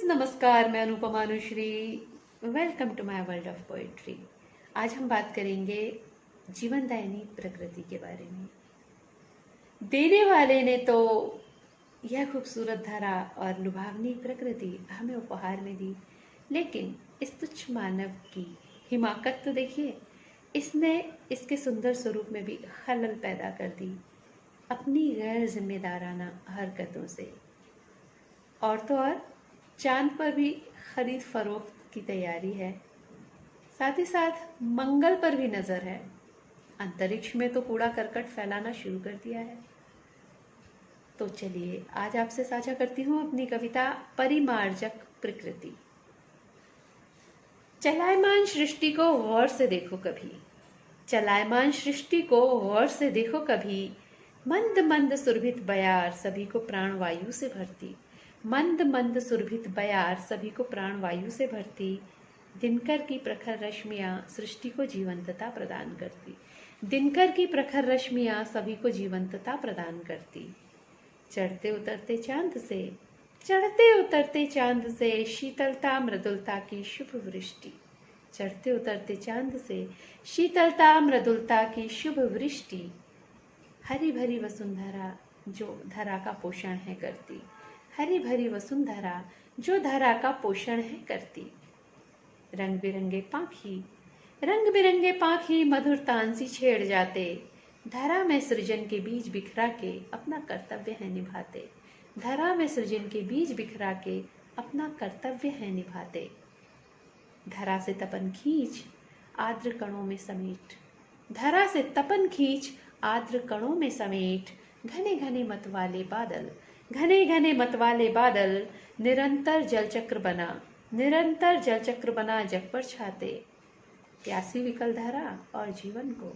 नमस्कार। मैं Anupama Anushree. Welcome to my world of poetry. आज हम बात करेंगे जीवनदायिनी प्रकृति के बारे में। देने वाले ने तो यह खूबसूरत धारा और लुभावनी प्रकृति हमें उपहार में दी, लेकिन इस तुच्छ मानव की हिमाकत तो देखिए। इसने इसके सुंदर स्वरूप में भी खलल पैदा कर दी अपनी गैर जिम्मेदाराना हरकतों से। और तो और चांद पर भी खरीद फरोख्त की तैयारी है, साथ ही साथ मंगल पर भी नजर है। अंतरिक्ष में तो कूड़ा करकट फैलाना शुरू कर दिया है। तो चलिए आज आपसे साझा करती हूँ अपनी कविता परिमार्जक प्रकृति। चलायमान सृष्टि को गौर से देखो कभी, चलायमान सृष्टि को गौर से देखो कभी। मंद मंद सुरभित बयार सभी को प्राण वायु से भरती, मंद मंद सुरभित बयार सभी को प्राण वायु से भरती। दिनकर की प्रखर रश्मियां सृष्टि को जीवंतता प्रदान करती, दिनकर की प्रखर रश्मियां सभी को जीवंतता प्रदान करती। चढ़ते उतरते चांद से, चढ़ते उतरते चांद से शीतलता मृदुलता की शुभ वृष्टि, चढ़ते उतरते चांद से शीतलता मृदुलता की शुभ वृष्टि। हरी भरी वसुंधरा जो धरा का पोषण है करती, हरी भरी वसुंधरा जो धरा का पोषण है करती। रंग बिरंगे पाखी, रंग बिरंगे पाखी मधुर तानसी छेड़ जाते, धरा में सृजन के बीज बिखरा के अपना कर्तव्य है निभाते, धरा में सृजन के बीज बिखरा के अपना कर्तव्य है निभाते। धरा से तपन खींच आर्द्र कणों में समेट, धरा से तपन खींच आर्द्र कणों में समेट। घने घने मत वाले बादल, घने घने मत वाले बादल निरंतर जलचक्र बना, निरंतर जलचक्र बना जग पर छाते। प्यासी विकल धारा और जीवन को,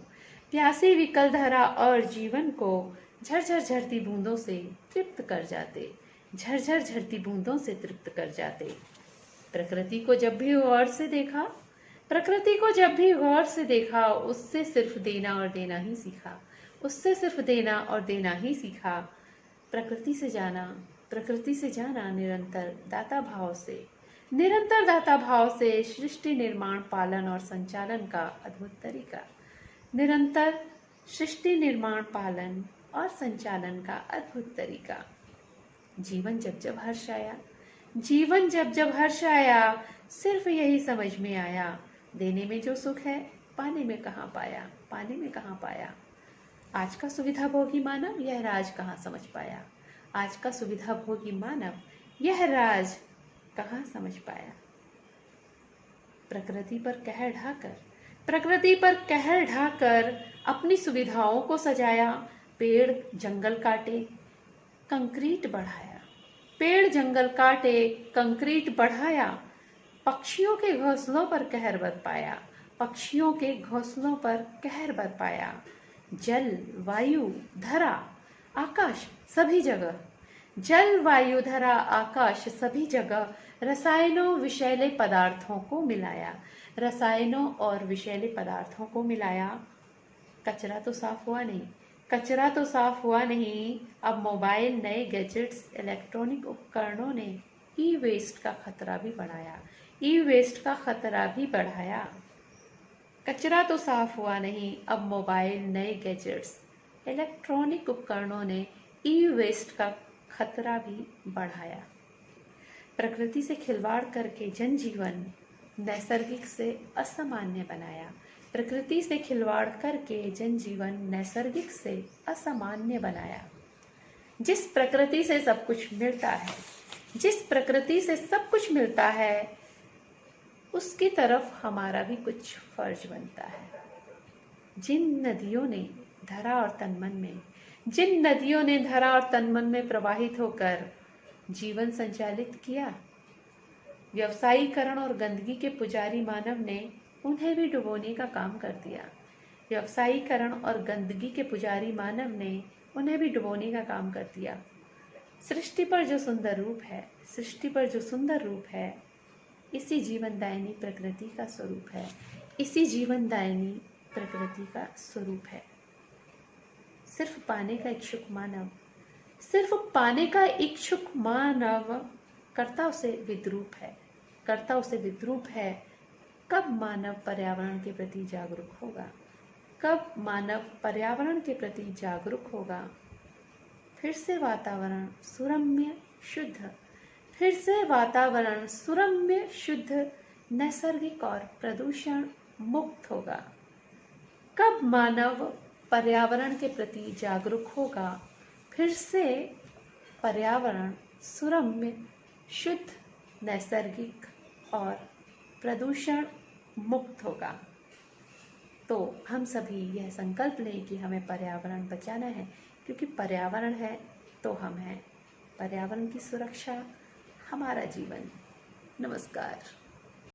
प्यासी विकल धारा और जीवन को झरझर झरती बूंदों से तृप्त कर जाते, झरझर झरती बूंदों से तृप्त कर जाते। प्रकृति को जब भी गौर से देखा, प्रकृति को जब भी गौर से देखा, उससे सिर्फ देना और देना ही सीखा, उससे सिर्फ देना और देना ही सीखा। प्रकृति से जाना, प्रकृति से जाना निरंतर दाता भाव से, निरंतर दाता भाव से सृष्टि निर्माण पालन और संचालन का अद्भुत तरीका, निरंतर सृष्टि निर्माण पालन और संचालन का अद्भुत तरीका। जीवन जब जब हर्ष आया, जीवन जब जब हर्ष आया, सिर्फ यही समझ में आया, देने में जो सुख है पाने में कहाँ पाया, पाने में कहाँ पाया। आज का सुविधा भोगी मानव यह राज कहाँ समझ पाया, आज का सुविधा भोगी मानव यह राज कहाँ समझ पाया। प्रकृति पर कहर ढाकर, प्रकृति पर कहर ढाकर अपनी सुविधाओं को सजाया। पेड़ जंगल काटे कंक्रीट बढ़ाया, पेड़ जंगल काटे कंक्रीट बढ़ाया। पक्षियों के घोंसलों पर कहर बरपाया, पक्षियों के घोंसलों पर कहर बरपाया। जल वायु धरा आकाश सभी जगह, जल वायु धरा आकाश सभी जगह रसायनों विषैले पदार्थों को मिलाया, रसायनों और विषैले पदार्थों को मिलाया। कचरा तो साफ हुआ नहीं, कचरा तो साफ हुआ नहीं। अब मोबाइल नए गैजेट्स इलेक्ट्रॉनिक उपकरणों ने ई वेस्ट का खतरा भी बढ़ाया, ई वेस्ट का खतरा भी बढ़ाया। कचरा तो साफ हुआ नहीं, अब मोबाइल नए गैजेट्स इलेक्ट्रॉनिक उपकरणों ने ई वेस्ट का खतरा भी बढ़ाया। प्रकृति से खिलवाड़ करके जनजीवन नैसर्गिक से असामान्य बनाया, प्रकृति से खिलवाड़ करके जनजीवन नैसर्गिक से असामान्य बनाया। जिस प्रकृति से सब कुछ मिलता है, जिस प्रकृति से सब कुछ मिलता है, उसकी तरफ हमारा भी कुछ फर्ज बनता है। जिन नदियों ने धरा और तनमन में, जिन नदियों ने धरा और तनमन में प्रवाहित होकर जीवन संचालित किया, व्यवसायीकरण और गंदगी के पुजारी मानव ने उन्हें भी डुबोने का काम कर दिया, व्यवसायीकरण और गंदगी के पुजारी मानव ने उन्हें भी डुबोने का काम कर दिया। सृष्टि पर जो सुंदर रूप है, सृष्टि पर जो सुंदर रूप है, इसी जीवनदायिनी प्रकृति का स्वरूप है, इसी जीवनदायिनी प्रकृति का स्वरूप है। सिर्फ पाने का इच्छुक मानव, सिर्फ पाने का इच्छुक मानव कर्ता उसे विद्रूप है। कर्ता उसे विद्रूप है। कब मानव पर्यावरण के प्रति जागरूक होगा? कब मानव पर्यावरण के प्रति जागरूक होगा? फिर से वातावरण सुरम्य शुद्ध, फिर से वातावरण सुरम्य शुद्ध, नैसर्गिक और प्रदूषण मुक्त होगा। कब मानव पर्यावरण के प्रति जागरूक होगा? फिर से पर्यावरण सुरम्य शुद्ध, नैसर्गिक और प्रदूषण मुक्त होगा। तो हम सभी यह संकल्प लें कि हमें पर्यावरण बचाना है, क्योंकि पर्यावरण है तो हम हैं। पर्यावरण की सुरक्षा हमारा जीवन। नमस्कार।